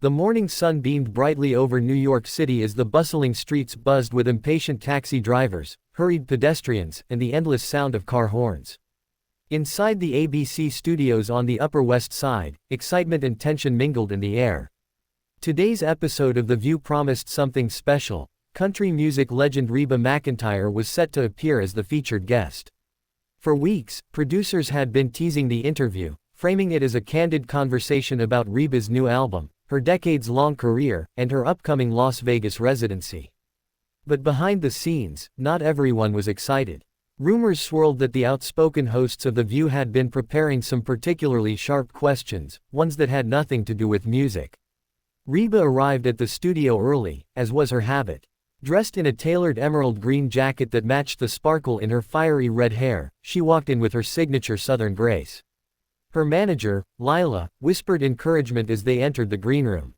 The morning sun beamed brightly over New York City as the bustling streets buzzed with impatient taxi drivers, hurried pedestrians, and the endless sound of car horns. Inside the ABC studios on the Upper West Side, excitement and tension mingled in the air. Today's episode of The View promised something special. Country music legend Reba McEntire was set to appear as the featured guest. For weeks, producers had been teasing the interview, framing it as a candid conversation about Reba's new album, her decades-long career, and her upcoming Las Vegas residency. But behind the scenes, not everyone was excited. Rumors swirled that the outspoken hosts of The View had been preparing some particularly sharp questions, ones that had nothing to do with music. Reba arrived at the studio early, as was her habit. Dressed in a tailored emerald green jacket that matched the sparkle in her fiery red hair, she walked in with her signature Southern grace. Her manager, Lila, whispered encouragement as they entered the green room.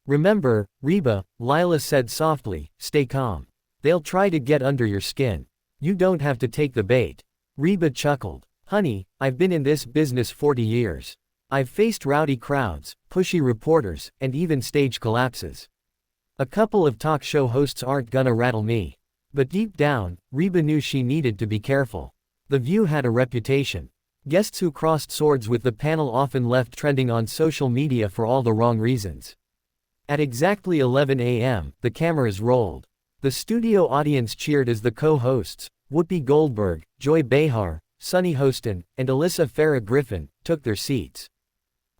"Remember, Reba," Lila said softly, "stay calm. They'll try to get under your skin. You don't have to take the bait." Reba chuckled. "Honey, I've been in this business 40 years. I've faced rowdy crowds, pushy reporters, and even stage collapses. A couple of talk show hosts aren't gonna rattle me." But deep down, Reba knew she needed to be careful. The View had a reputation. Guests who crossed swords with the panel often left trending on social media for all the wrong reasons. At exactly 11 a.m., the cameras rolled. The studio audience cheered as the co-hosts, Whoopi Goldberg, Joy Behar, Sunny Hostin, and Alyssa Farah Griffin, took their seats.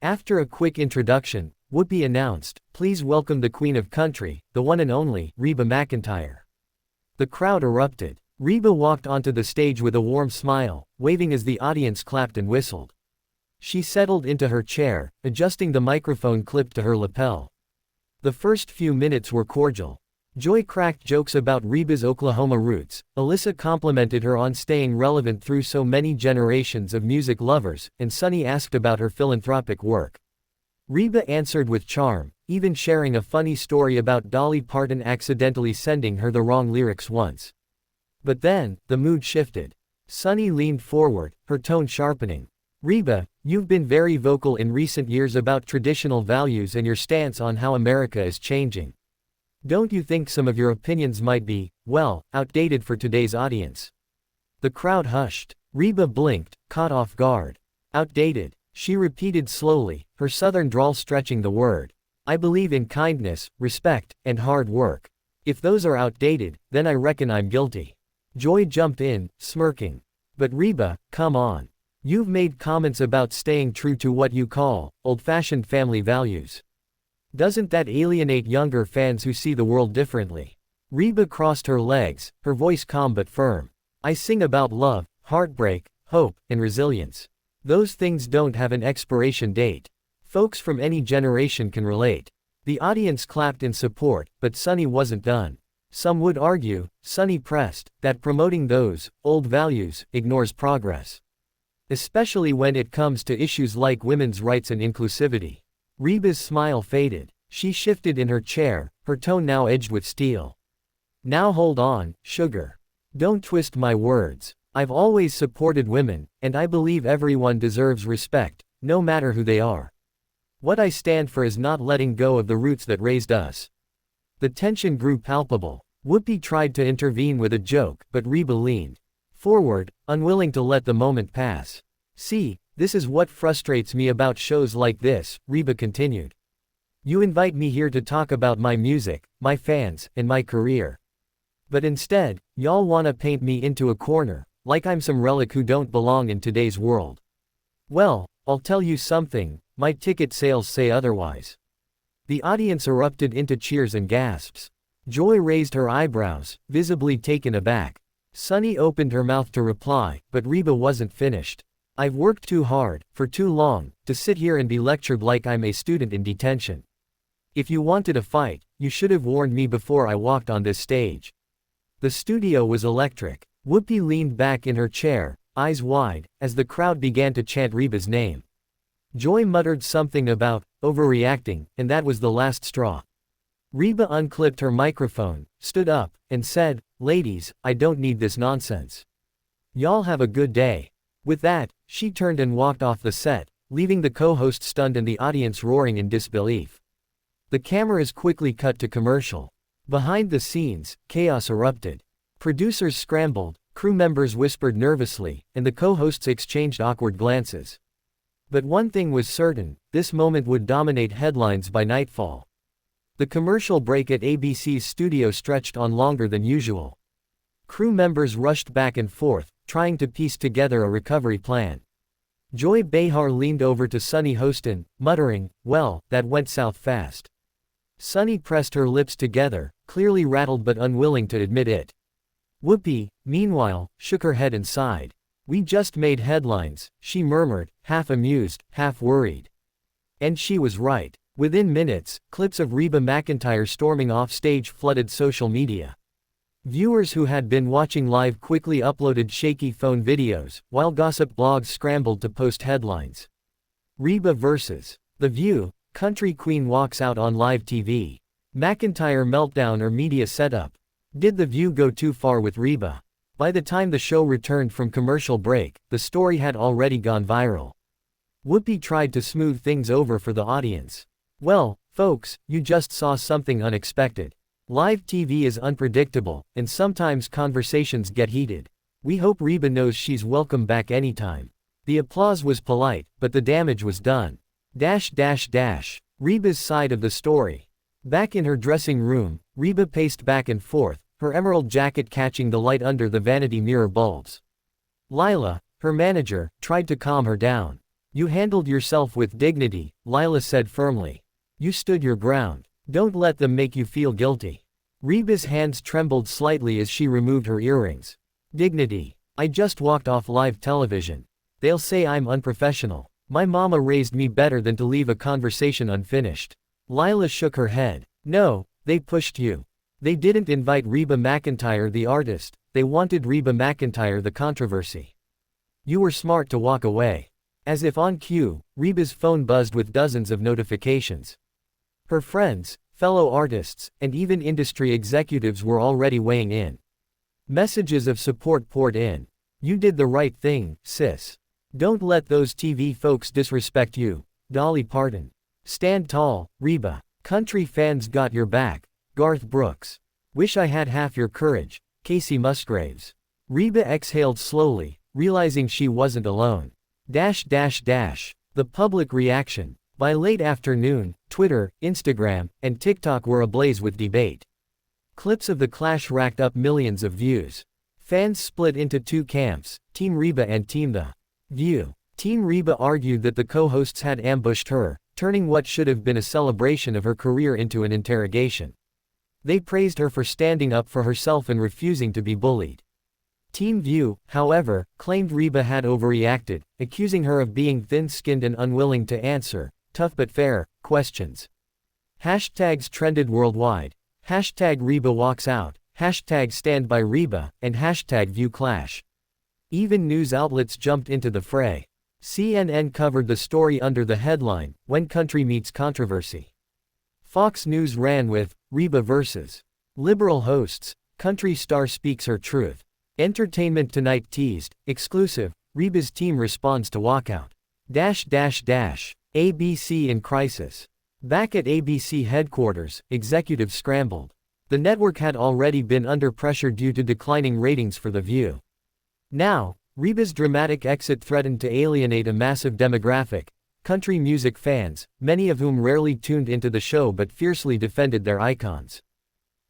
After a quick introduction, Whoopi announced, "Please welcome the Queen of Country, the one and only, Reba McEntire." The crowd erupted. Reba walked onto the stage with a warm smile, waving as the audience clapped and whistled. She settled into her chair, adjusting the microphone clip to her lapel. The first few minutes were cordial. Joy cracked jokes about Reba's Oklahoma roots, Alyssa complimented her on staying relevant through so many generations of music lovers, and Sunny asked about her philanthropic work. Reba answered with charm, even sharing a funny story about Dolly Parton accidentally sending her the wrong lyrics once. But then, the mood shifted. Sunny leaned forward, her tone sharpening. "Reba, you've been very vocal in recent years about traditional values and your stance on how America is changing. Don't you think some of your opinions might be, well, outdated for today's audience?" The crowd hushed. Reba blinked, caught off guard. "Outdated," she repeated slowly, her southern drawl stretching the word. "I believe in kindness, respect, and hard work. If those are outdated, then I reckon I'm guilty." Joy jumped in, smirking. "But Reba, come on. You've made comments about staying true to what you call old-fashioned family values. Doesn't that alienate younger fans who see the world differently?" Reba crossed her legs, her voice calm but firm. "I sing about love, heartbreak, hope, and resilience. Those things don't have an expiration date. Folks from any generation can relate." The audience clapped in support, but Sunny wasn't done. "Some would argue," Sunny pressed, "that promoting those old values ignores progress. Especially when it comes to issues like women's rights and inclusivity." Reba's smile faded. She shifted in her chair, her tone now edged with steel. "Now hold on, sugar. Don't twist my words. I've always supported women, and I believe everyone deserves respect, no matter who they are. What I stand for is not letting go of the roots that raised us." The tension grew palpable. Whoopi tried to intervene with a joke, but Reba leaned forward, unwilling to let the moment pass. "See, this is what frustrates me about shows like this," Reba continued. "You invite me here to talk about my music, my fans, and my career. But instead, y'all wanna paint me into a corner, like I'm some relic who don't belong in today's world. Well, I'll tell you something, my ticket sales say otherwise." The audience erupted into cheers and gasps. Joy raised her eyebrows, visibly taken aback. Sunny opened her mouth to reply, but Reba wasn't finished. "I've worked too hard, for too long, to sit here and be lectured like I'm a student in detention. If you wanted a fight, you should have warned me before I walked on this stage." The studio was electric. Whoopi leaned back in her chair, eyes wide, as the crowd began to chant Reba's name. Joy muttered something about overreacting, and that was the last straw. Reba unclipped her microphone, stood up, and said, "Ladies, I don't need this nonsense. Y'all have a good day." With that, she turned and walked off the set, leaving the co-host stunned and the audience roaring in disbelief. The cameras quickly cut to commercial. Behind the scenes, chaos erupted. Producers scrambled, crew members whispered nervously, and the co-hosts exchanged awkward glances. But one thing was certain, this moment would dominate headlines by nightfall. The commercial break at ABC's studio stretched on longer than usual. Crew members rushed back and forth, trying to piece together a recovery plan. Joy Behar leaned over to Sunny Hostin, muttering, "Well, that went south fast." Sunny pressed her lips together, clearly rattled but unwilling to admit it. Whoopi, meanwhile, shook her head and sighed. "We just made headlines," she murmured, half amused, half worried. And she was right. Within minutes, clips of Reba McEntire storming off stage flooded social media. Viewers who had been watching live quickly uploaded shaky phone videos, while gossip blogs scrambled to post headlines. Reba vs. The View, country queen walks out on live TV. McEntire meltdown or media setup. Did The View go too far with Reba? By the time the show returned from commercial break, the story had already gone viral. Whoopi tried to smooth things over for the audience. "Well, folks, you just saw something unexpected. Live TV is unpredictable, and sometimes conversations get heated. We hope Reba knows she's welcome back anytime." The applause was polite, but the damage was done. Reba's side of the story. Back in her dressing room, Reba paced back and forth, her emerald jacket catching the light under the vanity mirror bulbs. Lila, her manager, tried to calm her down. "You handled yourself with dignity," Lila said firmly. "You stood your ground. Don't let them make you feel guilty." Reba's hands trembled slightly as she removed her earrings. "Dignity. I just walked off live television. They'll say I'm unprofessional. My mama raised me better than to leave a conversation unfinished." Lila shook her head. "No, they pushed you. They didn't invite Reba McEntire the artist, they wanted Reba McEntire the controversy. You were smart to walk away." As if on cue, Reba's phone buzzed with dozens of notifications. Her friends, fellow artists, and even industry executives were already weighing in. Messages of support poured in. "You did the right thing, sis. Don't let those TV folks disrespect you." Dolly Parton. "Stand tall, Reba. Country fans got your back." Garth Brooks. "Wish I had half your courage." Casey Musgraves. Reba exhaled slowly, realizing she wasn't alone. The public reaction. By late afternoon, Twitter, Instagram, and TikTok were ablaze with debate. Clips of the clash racked up millions of views. Fans split into two camps, Team Reba and Team The View. Team Reba argued that the co-hosts had ambushed her, turning what should have been a celebration of her career into an interrogation. They praised her for standing up for herself and refusing to be bullied. Team View, however, claimed Reba had overreacted, accusing her of being thin-skinned and unwilling to answer tough but fair questions. Hashtags trended worldwide. Hashtag Reba walks out, hashtag stand by Reba, and hashtag View clash. Even news outlets jumped into the fray. CNN covered the story under the headline, "When Country Meets Controversy." Fox News ran with, "Reba vs. Liberal Hosts, Country Star Speaks Her Truth." Entertainment Tonight teased, exclusive, Reba's team responds to walkout. ABC in crisis. Back at ABC headquarters, executives scrambled. The network had already been under pressure due to declining ratings for The View. Now, Reba's dramatic exit threatened to alienate a massive demographic, country music fans, many of whom rarely tuned into the show but fiercely defended their icons.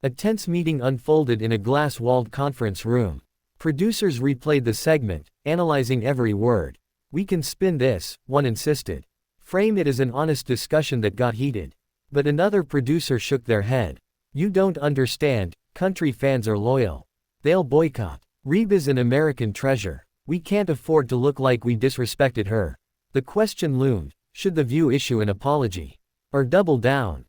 A tense meeting unfolded in a glass-walled conference room. Producers replayed the segment, analyzing every word. "We can spin this," one insisted. "Frame it as an honest discussion that got heated." But another producer shook their head. "You don't understand, country fans are loyal. They'll boycott. Reba's an American treasure. We can't afford to look like we disrespected her." The question loomed, should The View issue an apology? Or double down?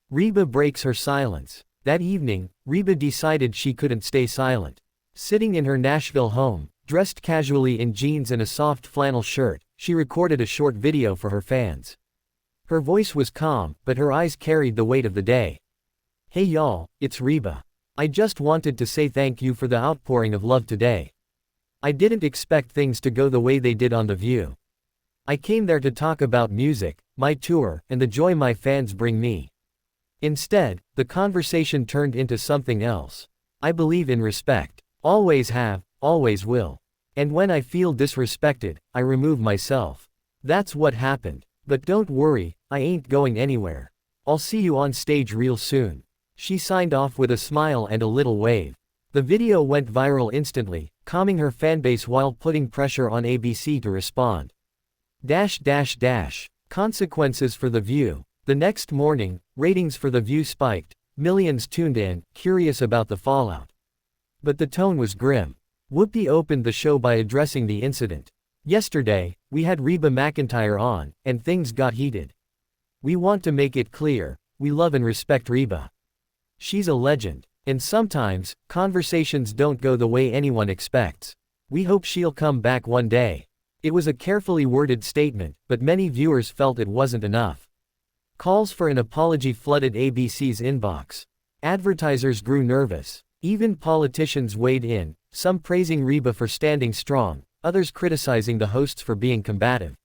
Reba breaks her silence. That evening, Reba decided she couldn't stay silent. Sitting in her Nashville home, dressed casually in jeans and a soft flannel shirt, she recorded a short video for her fans. Her voice was calm, but her eyes carried the weight of the day. "Hey y'all, it's Reba. I just wanted to say thank you for the outpouring of love today. I didn't expect things to go the way they did on The View. I came there to talk about music, my tour, and the joy my fans bring me. Instead, the conversation turned into something else. I believe in respect. Always have, always will. And when I feel disrespected, I remove myself. That's what happened. But don't worry, I ain't going anywhere. I'll see you on stage real soon. She signed off with a smile and a little wave. The video went viral instantly, calming her fanbase while putting pressure on ABC to respond. Consequences for The View. The next morning, ratings for The View spiked. Millions tuned in, curious about the fallout. But the tone was grim. Whoopi opened the show by addressing the incident. Yesterday, we had Reba McEntire on, and things got heated. We want to make it clear, we love and respect Reba. She's a legend. And sometimes, conversations don't go the way anyone expects. We hope she'll come back one day. It was a carefully worded statement, but many viewers felt it wasn't enough. Calls for an apology flooded ABC's inbox. Advertisers grew nervous. Even politicians weighed in, some praising Reba for standing strong, others criticizing the hosts for being combative.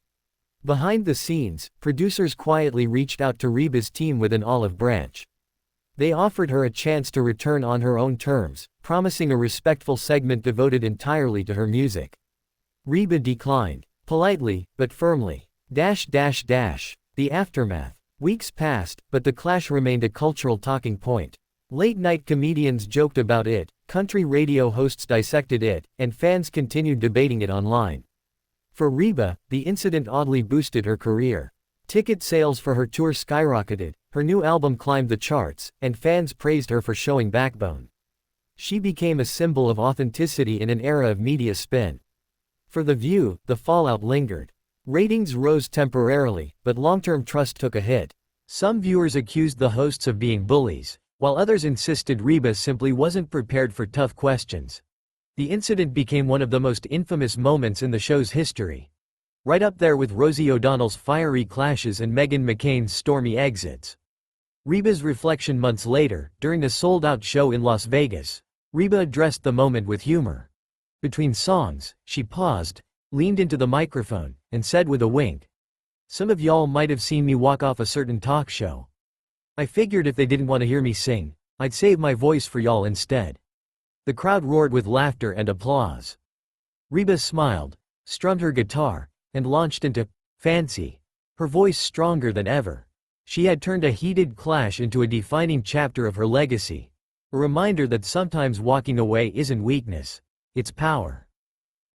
Behind the scenes, producers quietly reached out to Reba's team with an olive branch. They offered her a chance to return on her own terms, promising a respectful segment devoted entirely to her music. Reba declined, politely, but firmly. The aftermath. Weeks passed, but the clash remained a cultural talking point. Late-night comedians joked about it, country radio hosts dissected it, and fans continued debating it online. For Reba, the incident oddly boosted her career. Ticket sales for her tour skyrocketed, her new album climbed the charts, and fans praised her for showing backbone. She became a symbol of authenticity in an era of media spin. For The View, the fallout lingered. Ratings rose temporarily, but long-term trust took a hit. Some viewers accused the hosts of being bullies, while others insisted Reba simply wasn't prepared for tough questions. The incident became one of the most infamous moments in the show's history. Right up there with Rosie O'Donnell's fiery clashes and Meghan McCain's stormy exits. Reba's reflection months later, during a sold-out show in Las Vegas. Reba addressed the moment with humor. Between songs, she paused, leaned into the microphone, and said with a wink, "Some of y'all might have seen me walk off a certain talk show. I figured if they didn't want to hear me sing, I'd save my voice for y'all instead." The crowd roared with laughter and applause. Reba smiled, strummed her guitar, and launched into Fancy, her voice stronger than ever. She had turned a heated clash into a defining chapter of her legacy. A reminder that sometimes walking away isn't weakness, it's power.